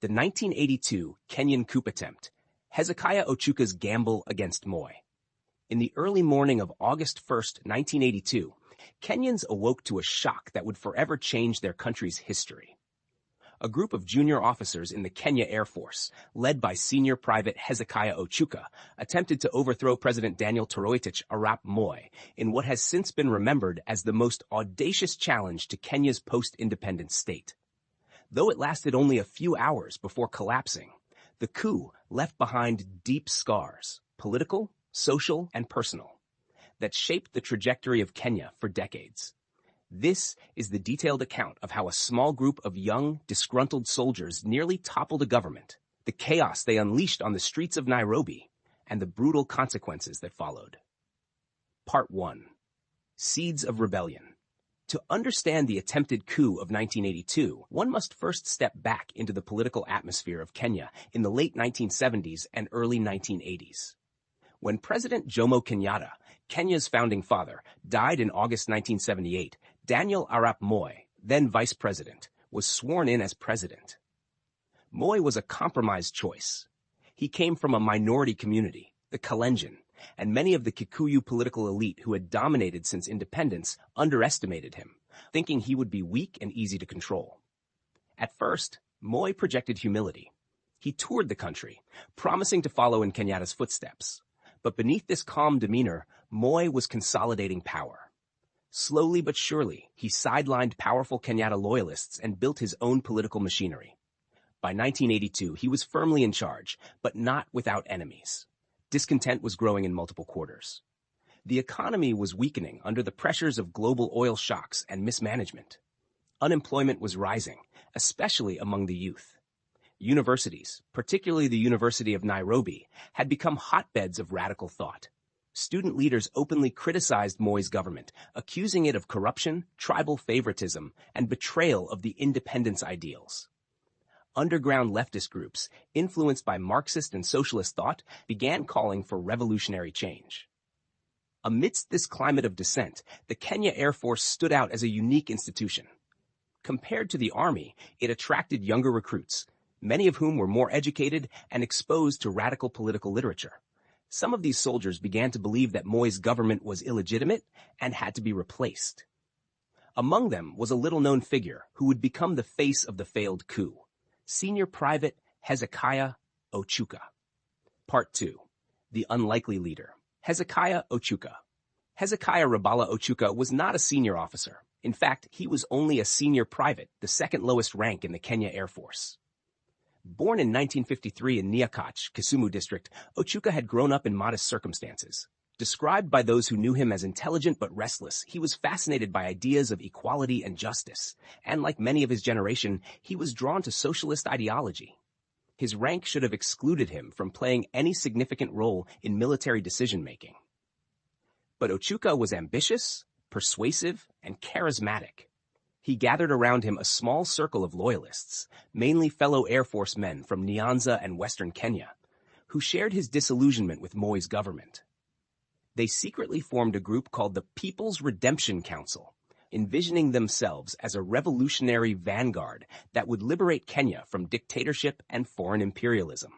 The 1982 Kenyan coup attempt, Hezekiah Ochuka's gamble against Moi. In the early morning of August 1, 1982, Kenyans awoke to a shock that would forever change their country's history. A group of junior officers in the Kenya Air Force, led by Senior Private Hezekiah Ochuka, attempted to overthrow President Daniel Toroitich arap Moi in what has since been remembered as the most audacious challenge to Kenya's post-independence state. Though it lasted only a few hours before collapsing, the coup left behind deep scars, political, social, and personal, that shaped the trajectory of Kenya for decades. This is the detailed account of how a small group of young, disgruntled soldiers nearly toppled a government, the chaos they unleashed on the streets of Nairobi, and the brutal consequences that followed. Part 1. Seeds of Rebellion. To understand the attempted coup of 1982, one must first step back into the political atmosphere of Kenya in the late 1970s and early 1980s. When President Jomo Kenyatta, Kenya's founding father, died in August 1978, Daniel arap Moi, then vice president, was sworn in as president. Moi was a compromise choice. He came from a minority community, the Kalenjin, and many of the Kikuyu political elite who had dominated since independence underestimated him, thinking he would be weak and easy to control. At first, Moi projected humility. He toured the country, promising to follow in Kenyatta's footsteps. But beneath this calm demeanor, Moi was consolidating power. Slowly but surely, he sidelined powerful Kenyatta loyalists and built his own political machinery. By 1982, he was firmly in charge, but not without enemies. Discontent was growing in multiple quarters. The economy was weakening under the pressures of global oil shocks and mismanagement. Unemployment was rising, especially among the youth. Universities, particularly the University of Nairobi, had become hotbeds of radical thought. Student leaders openly criticized Moi's government, accusing it of corruption, tribal favoritism, and betrayal of the independence ideals. Underground leftist groups, influenced by Marxist and socialist thought, began calling for revolutionary change. Amidst this climate of dissent, the Kenya Air Force stood out as a unique institution. Compared to the Army, it attracted younger recruits, many of whom were more educated and exposed to radical political literature. Some of these soldiers began to believe that Moi's government was illegitimate and had to be replaced. Among them was a little-known figure who would become the face of the failed coup, Senior Private Hezekiah Ochuka. Part 2. The Unlikely Leader. Hezekiah Ochuka. Hezekiah Rabala Ochuka was not a senior officer. In fact, he was only a senior private, the second lowest rank in the Kenya Air Force. Born in 1953 in Nyakach, Kisumu district, Ochuka had grown up in modest circumstances. Described by those who knew him as intelligent but restless, he was fascinated by ideas of equality and justice, and like many of his generation, he was drawn to socialist ideology. His rank should have excluded him from playing any significant role in military decision-making. But Ochuka was ambitious, persuasive, and charismatic. He gathered around him a small circle of loyalists, mainly fellow Air Force men from Nyanza and Western Kenya, who shared his disillusionment with Moi's government. They secretly formed a group called the People's Redemption Council, envisioning themselves as a revolutionary vanguard that would liberate Kenya from dictatorship and foreign imperialism.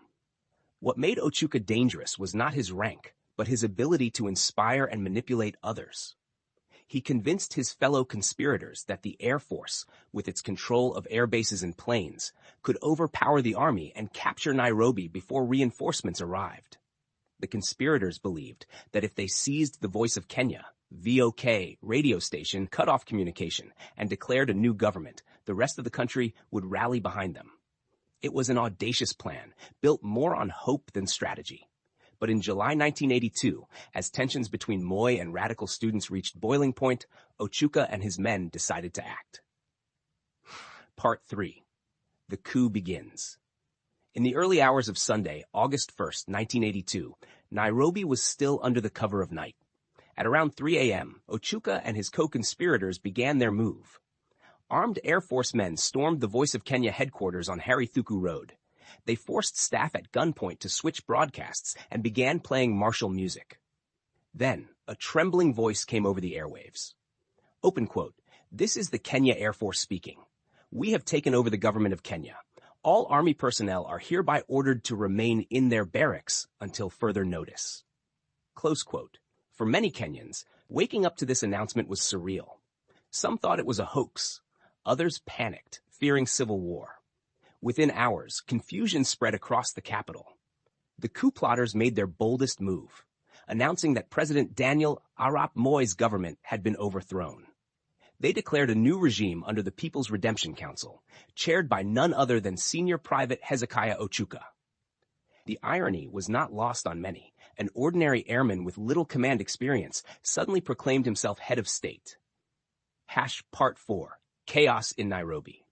What made Ochuka dangerous was not his rank, but his ability to inspire and manipulate others. He convinced his fellow conspirators that the Air Force, with its control of air bases and planes, could overpower the army and capture Nairobi before reinforcements arrived. The conspirators believed that if they seized the Voice of Kenya, VOK, radio station, cut off communication, and declared a new government, the rest of the country would rally behind them. It was an audacious plan, built more on hope than strategy. But in July 1982, as tensions between Moi and radical students reached boiling point, Ochuka and his men decided to act. Part 3. The coup begins. In the early hours of Sunday, August 1, 1982, Nairobi was still under the cover of night. At around 3 a.m., Ochuka and his co-conspirators began their move. Armed Air Force men stormed the Voice of Kenya headquarters on Harry Thuku Road. They forced staff at gunpoint to switch broadcasts and began playing martial music. Then, a trembling voice came over the airwaves. Open quote, "This is the Kenya Air Force speaking. We have taken over the government of Kenya. All Army personnel are hereby ordered to remain in their barracks until further notice. Close quote. For many Kenyans, waking up to this announcement was surreal. Some thought it was a hoax. Others panicked, fearing civil war. Within hours, confusion spread across the capital. The coup plotters made their boldest move, announcing that President Daniel Arap Moi's government had been overthrown. They declared a new regime under the People's Redemption Council, chaired by none other than Senior Private Hezekiah Ochuka. The irony was not lost on many. An ordinary airman with little command experience suddenly proclaimed himself head of state. Part 4. Chaos in Nairobi.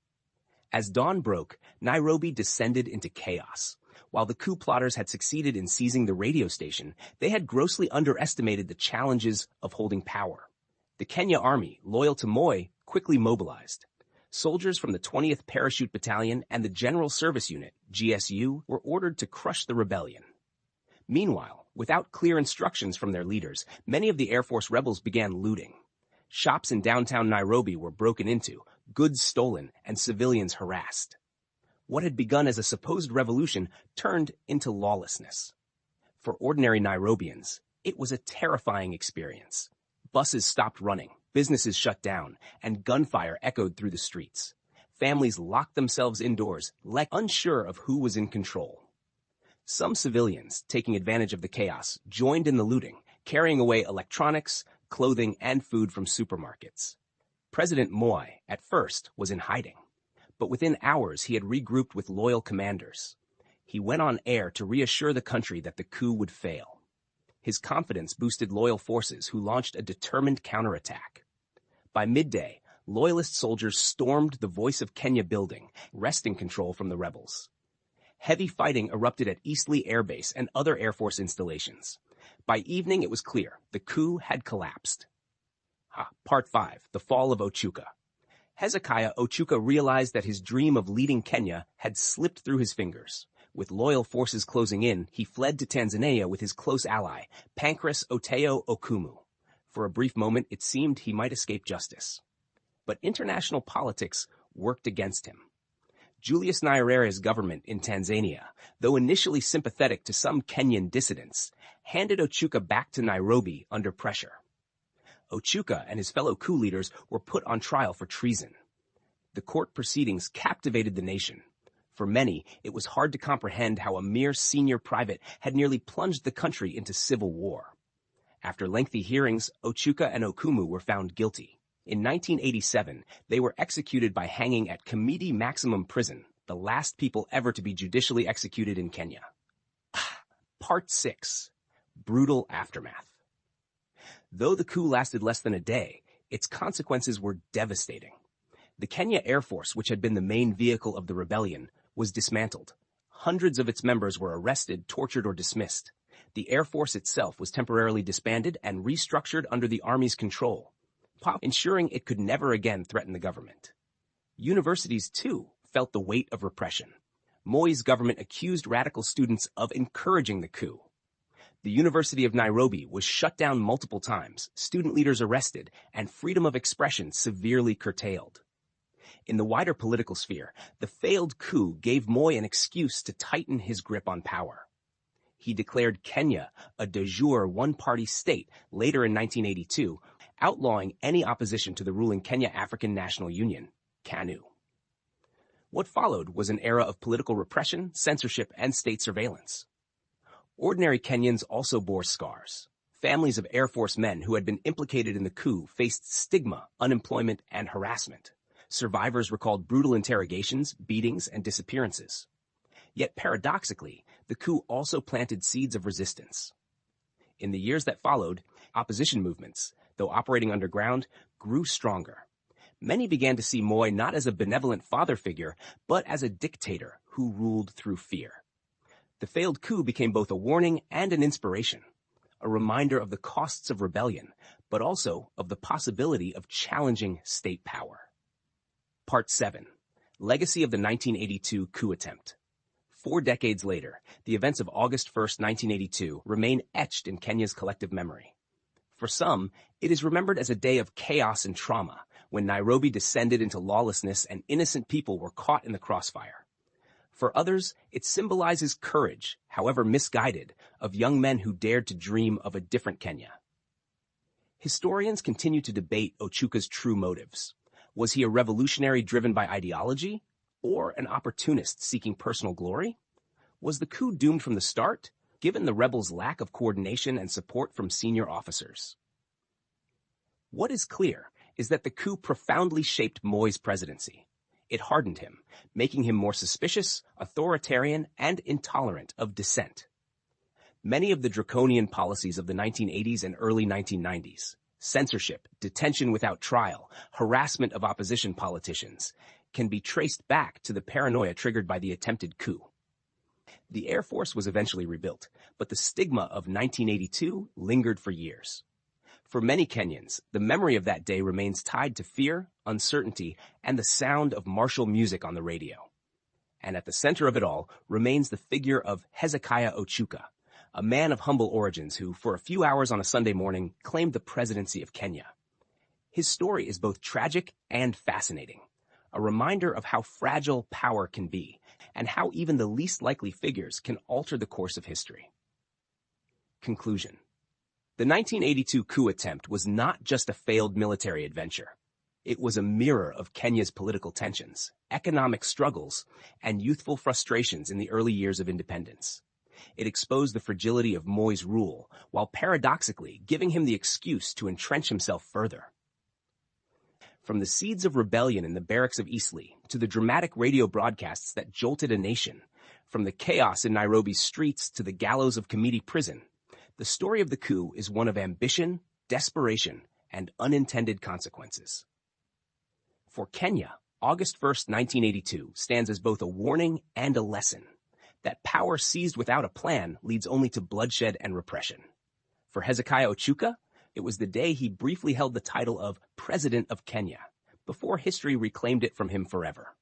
As dawn broke, Nairobi descended into chaos. While the coup plotters had succeeded in seizing the radio station, they had grossly underestimated the challenges of holding power. The Kenya Army, loyal to Moi, quickly mobilized. Soldiers from the 20th Parachute Battalion and the General Service Unit, GSU, were ordered to crush the rebellion. Meanwhile, without clear instructions from their leaders, many of the Air Force rebels began looting. Shops in downtown Nairobi were broken into, goods stolen, and civilians harassed. What had begun as a supposed revolution turned into lawlessness. For ordinary Nairobians, it was a terrifying experience. Buses stopped running, businesses shut down, and gunfire echoed through the streets. Families locked themselves indoors, unsure of who was in control. Some civilians, taking advantage of the chaos, joined in the looting, carrying away electronics, clothing, and food from supermarkets. President Moi, at first, was in hiding. But within hours, he had regrouped with loyal commanders. He went on air to reassure the country that the coup would fail. His confidence boosted loyal forces who launched a determined counterattack. By midday, loyalist soldiers stormed the Voice of Kenya building, wresting control from the rebels. Heavy fighting erupted at Eastleigh Air Base and other Air Force installations. By evening, it was clear the coup had collapsed. Part 5. The Fall of Ochuka. Hezekiah Ochuka realized that his dream of leading Kenya had slipped through his fingers. With loyal forces closing in, he fled to Tanzania with his close ally, Pancras Otayo Okumu. For a brief moment, it seemed he might escape justice. But international politics worked against him. Julius Nyerere's government in Tanzania, though initially sympathetic to some Kenyan dissidents, handed Ochuka back to Nairobi under pressure. Ochuka and his fellow coup leaders were put on trial for treason. The court proceedings captivated the nation. For many, it was hard to comprehend how a mere senior private had nearly plunged the country into civil war. After lengthy hearings, Ochuka and Okumu were found guilty. In 1987, they were executed by hanging at Kamiti Maximum Prison, the last people ever to be judicially executed in Kenya. Part 6. Brutal Aftermath. Though the coup lasted less than a day, its consequences were devastating. The Kenya Air Force, which had been the main vehicle of the rebellion, was dismantled. Hundreds of its members were arrested, tortured, or dismissed. The Air Force itself was temporarily disbanded and restructured under the Army's control, ensuring it could never again threaten the government. Universities, too, felt the weight of repression. Moi's government accused radical students of encouraging the coup. The University of Nairobi was shut down multiple times, student leaders arrested, and freedom of expression severely curtailed. In the wider political sphere, the failed coup gave Moi an excuse to tighten his grip on power. He declared Kenya a de jure one-party state later in 1982, outlawing any opposition to the ruling Kenya African National Union, KANU. What followed was an era of political repression, censorship, and state surveillance. Ordinary Kenyans also bore scars. Families of Air Force men who had been implicated in the coup faced stigma, unemployment, and harassment. Survivors recalled brutal interrogations, beatings, and disappearances. Yet paradoxically, the coup also planted seeds of resistance. In the years that followed, opposition movements, though operating underground, grew stronger. Many began to see Moi not as a benevolent father figure, but as a dictator who ruled through fear. The failed coup became both a warning and an inspiration, a reminder of the costs of rebellion, but also of the possibility of challenging state power. Part 7. Legacy of the 1982 coup attempt. 4 decades later, the events of August 1, 1982 remain etched in Kenya's collective memory. For some, it is remembered as a day of chaos and trauma, when Nairobi descended into lawlessness and innocent people were caught in the crossfire. For others, it symbolizes courage, however misguided, of young men who dared to dream of a different Kenya. Historians continue to debate Ochuka's true motives. Was he a revolutionary driven by ideology, or an opportunist seeking personal glory? Was the coup doomed from the start, given the rebels' lack of coordination and support from senior officers? What is clear is that the coup profoundly shaped Moi's presidency. It hardened him, making him more suspicious, authoritarian, and intolerant of dissent. Many of the draconian policies of the 1980s and early 1990s, censorship, detention without trial, harassment of opposition politicians, can be traced back to the paranoia triggered by the attempted coup. The Air Force was eventually rebuilt, but the stigma of 1982 lingered for years. For many Kenyans, the memory of that day remains tied to fear, uncertainty, and the sound of martial music on the radio. And at the center of it all remains the figure of Hezekiah Ochuka, a man of humble origins who, for a few hours on a Sunday morning, claimed the presidency of Kenya. His story is both tragic and fascinating, a reminder of how fragile power can be, and how even the least likely figures can alter the course of history. Conclusion. The 1982 coup attempt was not just a failed military adventure. It was a mirror of Kenya's political tensions, economic struggles, and youthful frustrations in the early years of independence. It exposed the fragility of Moi's rule, while paradoxically giving him the excuse to entrench himself further. From the seeds of rebellion in the barracks of Eastleigh to the dramatic radio broadcasts that jolted a nation, from the chaos in Nairobi's streets to the gallows of Kamiti prison, the story of the coup is one of ambition, desperation, and unintended consequences. For Kenya, August 1st, 1982 stands as both a warning and a lesson that power seized without a plan leads only to bloodshed and repression. For Hezekiah Ochuka, it was the day he briefly held the title of President of Kenya, before history reclaimed it from him forever.